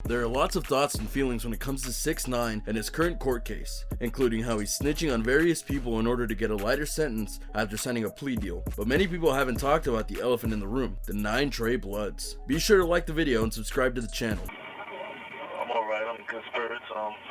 There are lots of thoughts and feelings when it comes to 6ix9ine and his current court case, including how he's snitching on various people in order to get a lighter sentence after signing a plea deal. But many people haven't talked about the elephant in the room, the 9 Trey Bloods. Be sure to like the video and subscribe to the channel. I'm alright, I'm in good spirits,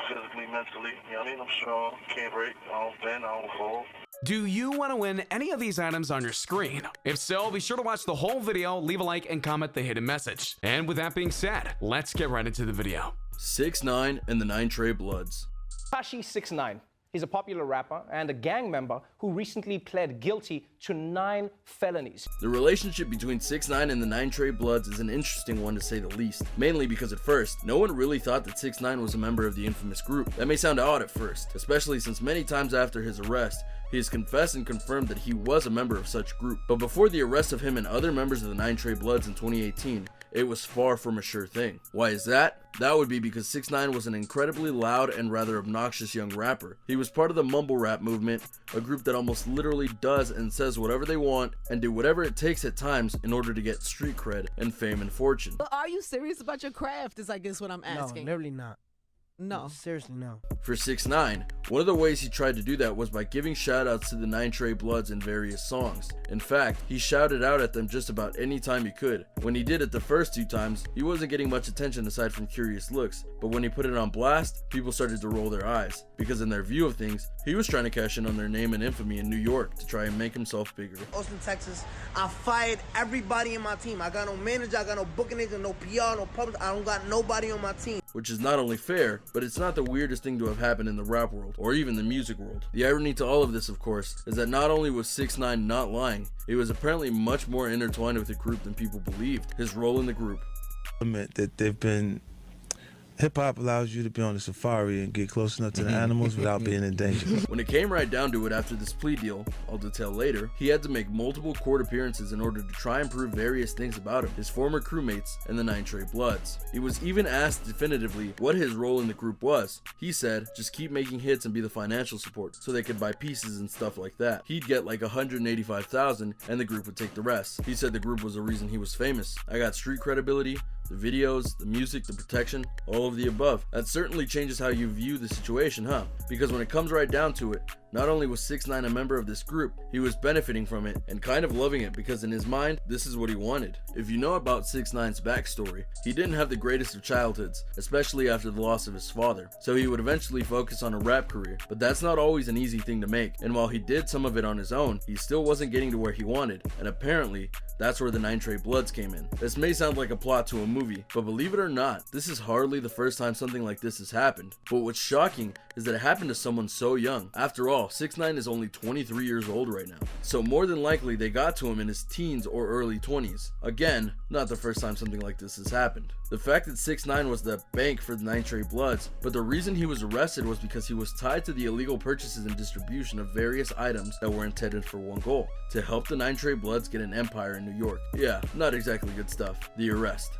physically, mentally, you know what I mean? I'm strong, can't break, I don't bend, I don't fold. Do you want to win any of these items on your screen? If so, be sure to watch the whole video, leave a like, and comment the hidden message. And with that being said, let's get right into the video. 6ix9ine and the 9 Trey Bloods. 6ix9ine. He's a popular rapper and a gang member who recently pled guilty to 9 felonies. The relationship between 6ix9ine and the 9 Trey Bloods is an interesting one to say the least, mainly because at first, no one really thought that 6ix9ine was a member of the infamous group. That may sound odd at first, especially since many times after his arrest, he has confessed and confirmed that he was a member of such group. But before the arrest of him and other members of the 9 Trey Bloods in 2018, it was far from a sure thing. Why is that? That would be because 6ix9ine was an incredibly loud and rather obnoxious young rapper. He was part of the mumble rap movement, a group that almost literally does and says whatever they want and do whatever it takes at times in order to get street cred and fame and fortune. But are you serious about your craft is I guess what I'm asking. No, literally not. No. Seriously, no. For 6ix9ine, one of the ways he tried to do that was by giving shoutouts to the 9 Trey Bloods in various songs. In fact, he shouted out at them just about any time he could. When he did it the first 2 times, he wasn't getting much attention aside from curious looks, but when he put it on blast, people started to roll their eyes, because in their view of things, he was trying to cash in on their name and infamy in New York to try and make himself bigger. Austin, Texas, I fired everybody in my team. I got no manager, I got no booking agent, no PR, no public. I don't got nobody on my team. Which is not only fair, but it's not the weirdest thing to have happened in the rap world, or even the music world. The irony to all of this, of course, is that not only was 6ix9ine not lying, he was apparently much more intertwined with the group than people believed. His role in the group. That they've been hip-hop allows you to be on a safari and get close enough to the animals without being in danger. When it came right down to it after this plea deal, I'll detail later, he had to make multiple court appearances in order to try and prove various things about him, his former crewmates, and the 9 Trey Bloods. He was even asked definitively what his role in the group was. He said, just keep making hits and be the financial support, so they could buy pieces and stuff like that. He'd get like $185,000 and the group would take the rest. He said the group was the reason he was famous. I got street credibility, the videos, the music, the protection, all of the above. That certainly changes how you view the situation, huh? Because when it comes right down to it, not only was 6ix9ine a member of this group, he was benefiting from it and kind of loving it because in his mind, this is what he wanted. If you know about 6ix9ine's backstory, he didn't have the greatest of childhoods, especially after the loss of his father, so he would eventually focus on a rap career. But that's not always an easy thing to make, and while he did some of it on his own, he still wasn't getting to where he wanted, and apparently, that's where the 9 Trey Bloods came in. This may sound like a plot to a movie, but believe it or not, this is hardly the first time something like this has happened. But what's shocking is that it happened to someone so young. After all, 6ix9ine is only 23 years old right now, so more than likely they got to him in his teens or early 20s. Again, not the first time something like this has happened. The fact that 6ix9ine was the bank for the 9 Trey Bloods, but the reason he was arrested was because he was tied to the illegal purchases and distribution of various items that were intended for one goal, to help the 9 Trey Bloods get an empire in New York. Yeah, not exactly good stuff. The arrest.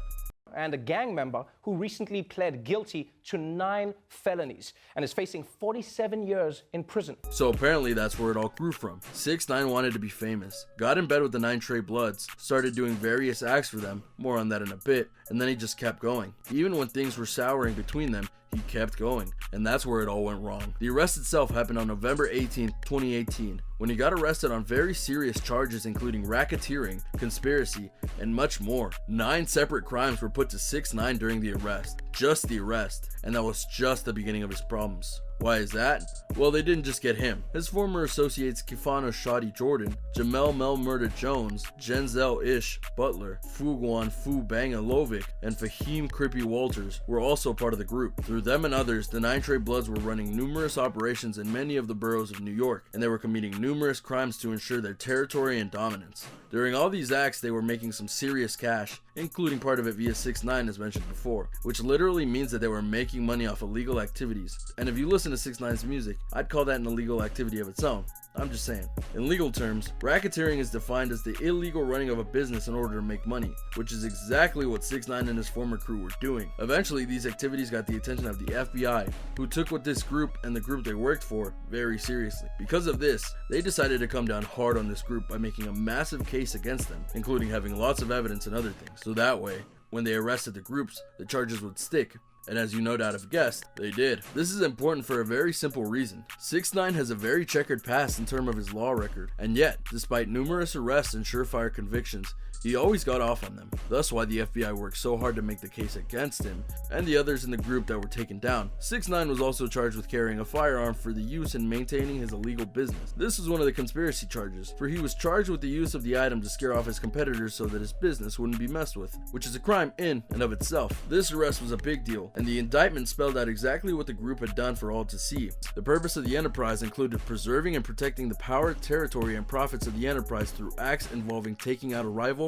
And a gang member who recently pled guilty to 9 felonies and is facing 47 years in prison. So apparently that's where it all grew from. 6ix9ine wanted to be famous, got in bed with the 9 Trey Bloods, started doing various acts for them, more on that in a bit, and then he just kept going. Even when things were souring between them, he kept going, and that's where it all went wrong. The arrest itself happened on November 18, 2018, when he got arrested on very serious charges including racketeering, conspiracy, and much more. 9 separate crimes were put to 6ix9ine during the arrest. Just the arrest, and that was just the beginning of his problems. Why is that? Well, they didn't just get him. His former associates Kifano Shotty Jordan, Jamel Mel Murda Jones, Genzel Ish Butler, Fuguan Fu Bangalovic, and Fahim Crippy Walters were also part of the group. Through them and others, the 9 Trey Bloods were running numerous operations in many of the boroughs of New York, and they were committing numerous crimes to ensure their territory and dominance. During all these acts, they were making some serious cash, including part of it via 6ix9ine as mentioned before, which literally means that they were making money off illegal activities. And if you listen to 6ix9ine's music, I'd call that an illegal activity of its own. I'm just saying. In legal terms, racketeering is defined as the illegal running of a business in order to make money, which is exactly what 6ix9ine and his former crew were doing. Eventually, these activities got the attention of the FBI, who took what this group and the group they worked for very seriously. Because of this, they decided to come down hard on this group by making a massive case against them, including having lots of evidence and other things. So that way, when they arrested the groups, the charges would stick. And as you no doubt have guessed, they did. This is important for a very simple reason. 6ix9ine has a very checkered past in terms of his law record, and yet, despite numerous arrests and surefire convictions, he always got off on them. Thus why the FBI worked so hard to make the case against him and the others in the group that were taken down. 6ix9ine was also charged with carrying a firearm for the use in maintaining his illegal business. This was one of the conspiracy charges, for he was charged with the use of the item to scare off his competitors so that his business wouldn't be messed with, which is a crime in and of itself. This arrest was a big deal, and the indictment spelled out exactly what the group had done for all to see. The purpose of the enterprise included preserving and protecting the power, territory, and profits of the enterprise through acts involving taking out a rival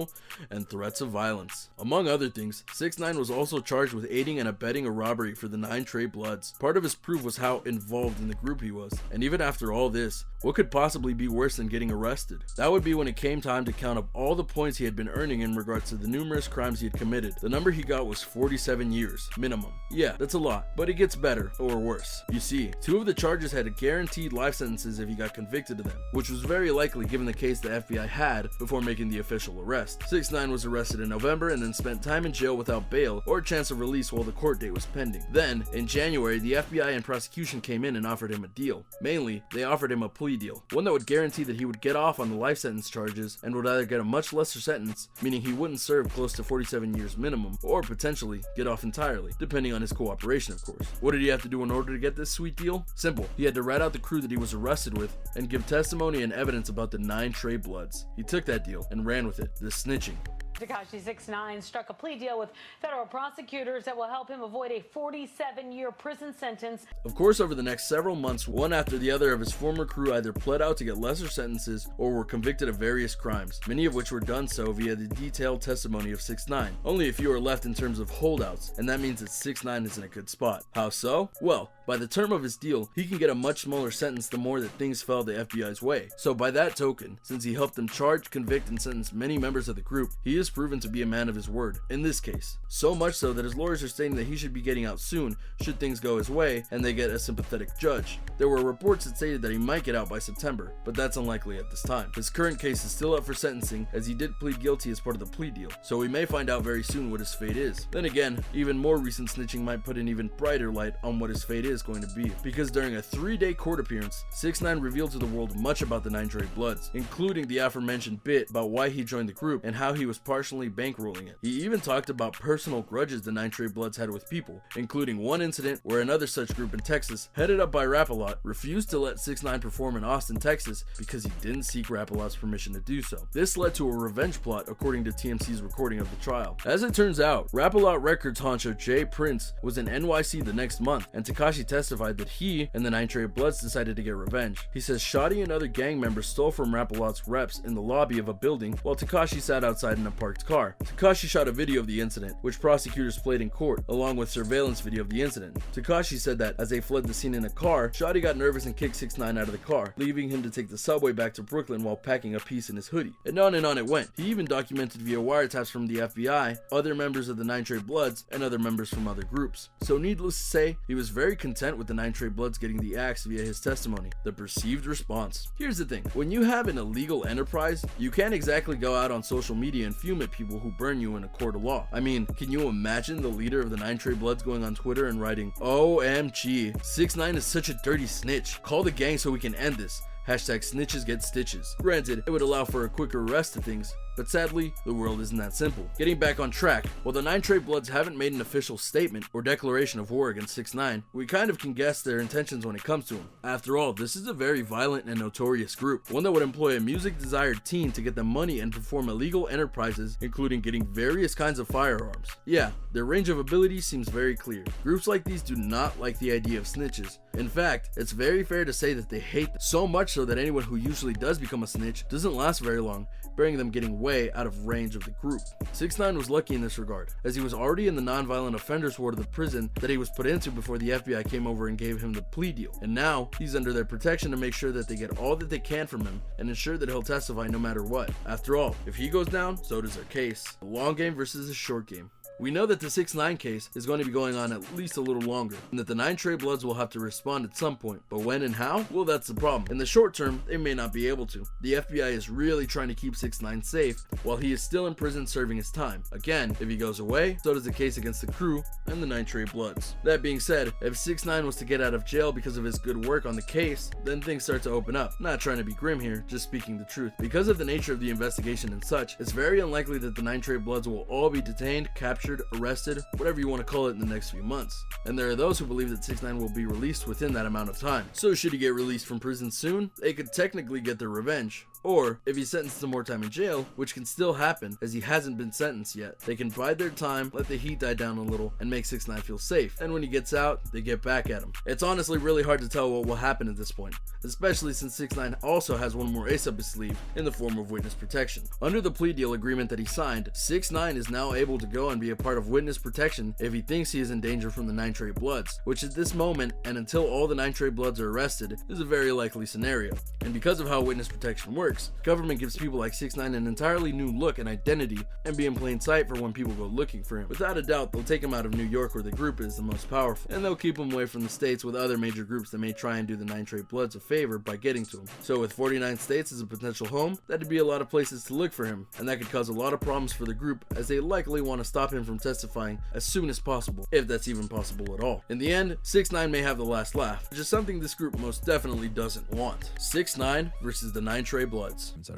and threats of violence. Among other things, 6ix9ine was also charged with aiding and abetting a robbery for the 9 Trey Bloods. Part of his proof was how involved in the group he was, and even after all this, what could possibly be worse than getting arrested? That would be when it came time to count up all the points he had been earning in regards to the numerous crimes he had committed. The number he got was 47 years, minimum. Yeah, that's a lot, but it gets better, or worse. You see, 2 of the charges had guaranteed life sentences if he got convicted of them, which was very likely given the case the FBI had before making the official arrest. 6ix9ine was arrested in November and then spent time in jail without bail or chance of release while the court date was pending. Then, in January, the FBI and prosecution came in and offered him a deal. Mainly, they offered him a plea deal, one that would guarantee that he would get off on the life sentence charges and would either get a much lesser sentence, meaning he wouldn't serve close to 47 years minimum, or potentially get off entirely, depending on his cooperation, of course. What did he have to do in order to get this sweet deal? Simple. He had to rat out the crew that he was arrested with and give testimony and evidence about the 9 Trey Bloods. He took that deal and ran with it, the snitching. Tekashi 6ix9ine struck a plea deal with federal prosecutors that will help him avoid a 47-year prison sentence. Of course, over the next several months, one after the other of his former crew either pled out to get lesser sentences or were convicted of various crimes, many of which were done so via the detailed testimony of 6ix9ine. Only a few are left in terms of holdouts, and that means that 6ix9ine is in a good spot. How so? Well, by the term of his deal, he can get a much smaller sentence the more that things fell the FBI's way. So by that token, since he helped them charge, convict, and sentence many members of the group, he is proven to be a man of his word, in this case. So much so that his lawyers are stating that he should be getting out soon should things go his way and they get a sympathetic judge. There were reports that stated that he might get out by September, but that's unlikely at this time. His current case is still up for sentencing as he did plead guilty as part of the plea deal, so we may find out very soon what his fate is. Then again, even more recent snitching might put an even brighter light on what his fate is going to be, because during a 3-day court appearance, 6ix9ine revealed to the world much about the 9 Trey Bloods, including the aforementioned bit about why he joined the group and how he was partially bankrolling it. He even talked about personal grudges the 9 Trey Bloods had with people, including one incident where another such group in Texas, headed up by Rap-A-Lot, refused to let 6ix9ine perform in Austin, Texas because he didn't seek Rap-A-Lot's permission to do so. This led to a revenge plot according to TMC's recording of the trial. As it turns out, Rap-A-Lot Records honcho Jay Prince was in NYC the next month, and Tekashi testified that he and the 9 Trey Bloods decided to get revenge. He says Shotty and other gang members stole from Rap-A-Lot's reps in the lobby of a building while Tekashi sat outside in a parked car. Tekashi shot a video of the incident, which prosecutors played in court, along with surveillance video of the incident. Tekashi said that as they fled the scene in a car, Shotty got nervous and kicked 6ix9ine out of the car, leaving him to take the subway back to Brooklyn while packing a piece in his hoodie. And on it went. He even documented via wiretaps from the FBI, other members of the 9 Trey Bloods, and other members from other groups. So needless to say, he was very content with the 9 Trey Bloods getting the axe via his testimony. The perceived response. Here's the thing, when you have an illegal enterprise, you can't exactly go out on social media and fume at people who burn you in a court of law. I mean, can you imagine the leader of the 9 Trey Bloods going on Twitter and writing, "OMG, 6ix9ine is such a dirty snitch. Call the gang so we can end this. Hashtag snitches get stitches." Granted, it would allow for a quicker arrest of things, but sadly, the world isn't that simple. Getting back on track, while the 9 Trey Bloods haven't made an official statement or declaration of war against 6ix9ine, we kind of can guess their intentions when it comes to him. After all, this is a very violent and notorious group, one that would employ a music-desired teen to get them money and perform illegal enterprises, including getting various kinds of firearms. Yeah, their range of abilities seems very clear. Groups like these do not like the idea of snitches. In fact, it's very fair to say that they hate them, so much so that anyone who usually does become a snitch doesn't last very long, bearing them getting way out of range of the group. 6ix9ine was lucky in this regard, as he was already in the non-violent offenders ward of the prison that he was put into before the FBI came over and gave him the plea deal, and now he's under their protection to make sure that they get all that they can from him and ensure that he'll testify no matter what. After all, if he goes down, so does their case. The long game versus the short game. We know that the 6ix9ine case is going to be going on at least a little longer, and that the 9 Trey Bloods will have to respond at some point, but when and how? Well, that's the problem. In the short term, they may not be able to. The FBI is really trying to keep 6ix9ine safe while he is still in prison serving his time. Again, if he goes away, so does the case against the crew and the 9 Trey Bloods. That being said, if 6ix9ine was to get out of jail because of his good work on the case, then things start to open up. Not trying to be grim here, just speaking the truth. Because of the nature of the investigation and such, it's very unlikely that the 9 Trey Bloods will all be detained, captured, arrested, whatever you want to call it, in the next few months. And there are those who believe that 6ix9ine will be released within that amount of time. So should he get released from prison soon, they could technically get their revenge. Or, if he's sentenced to more time in jail, which can still happen as he hasn't been sentenced yet, they can bide their time, let the heat die down a little, and make 6ix9ine feel safe. And when he gets out, they get back at him. It's honestly really hard to tell what will happen at this point, especially since 6ix9ine also has one more ace up his sleeve in the form of witness protection. Under the plea deal agreement that he signed, 6ix9ine is now able to go and be a part of witness protection if he thinks he is in danger from the 9 Trey Bloods, which at this moment, and until all the 9 Trey Bloods are arrested, is a very likely scenario. And because of how witness protection works, government gives people like 6ix9ine an entirely new look and identity and be in plain sight for when people go looking for him. Without a doubt, they'll take him out of New York where the group is the most powerful, and they'll keep him away from the states with other major groups that may try and do the 9 Trey Bloods a favor by getting to him. So with 49 states as a potential home, that'd be a lot of places to look for him, and that could cause a lot of problems for the group as they likely want to stop him from testifying as soon as possible, if that's even possible at all. In the end, 6ix9ine may have the last laugh, which is something this group most definitely doesn't want. 6ix9ine versus the 9 Trey Bloods.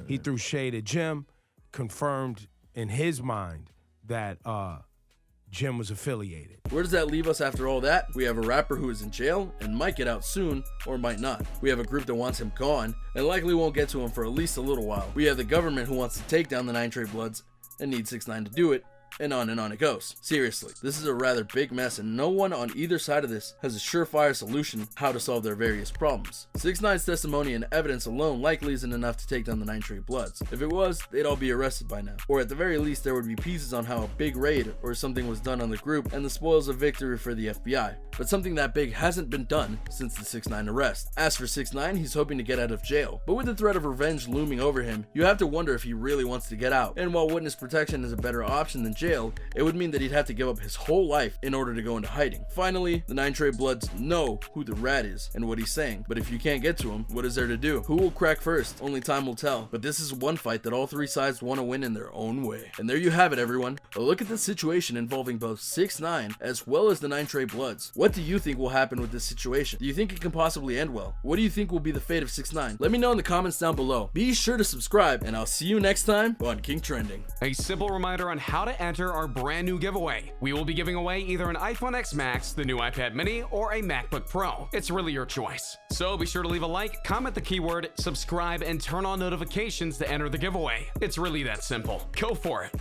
He threw shade at Jim, confirmed in his mind that Jim was affiliated. Where does that leave us after all that? We have a rapper who is in jail and might get out soon or might not. We have a group that wants him gone and likely won't get to him for at least a little while. We have the government who wants to take down the 9 Trey Bloods and needs 6ix9ine to do it. And on it goes. Seriously, this is a rather big mess and no one on either side of this has a surefire solution how to solve their various problems. 6ix9ine's testimony and evidence alone likely isn't enough to take down the 9 Trey Bloods. If it was, they'd all be arrested by now. Or at the very least, there would be pieces on how a big raid or something was done on the group and the spoils of victory for the FBI. But something that big hasn't been done since the 6ix9ine arrest. As for 6ix9ine, he's hoping to get out of jail. But with the threat of revenge looming over him, you have to wonder if he really wants to get out. And while witness protection is a better option than jail, it would mean that he'd have to give up his whole life in order to go into hiding. Finally, the 9 Trey Bloods know who the rat is and what he's saying, but if you can't get to him, what is there to do? Who will crack first? Only time will tell. But this is one fight that all three sides want to win in their own way. And there you have it, everyone. A look at the situation involving both 6ix9ine as well as the 9 Trey Bloods. What do you think will happen with this situation? Do you think it can possibly end well? What do you think will be the fate of 6ix9ine? Let me know in the comments down below. Be sure to subscribe, and I'll see you next time on King Trending. A simple reminder on how to enter our brand new giveaway. We will be giving away either an iPhone X Max, the new iPad mini, or a MacBook Pro. It's really your choice. So be sure to leave a like, comment the keyword, subscribe, and turn on notifications to enter the giveaway. It's really that simple. Go for it.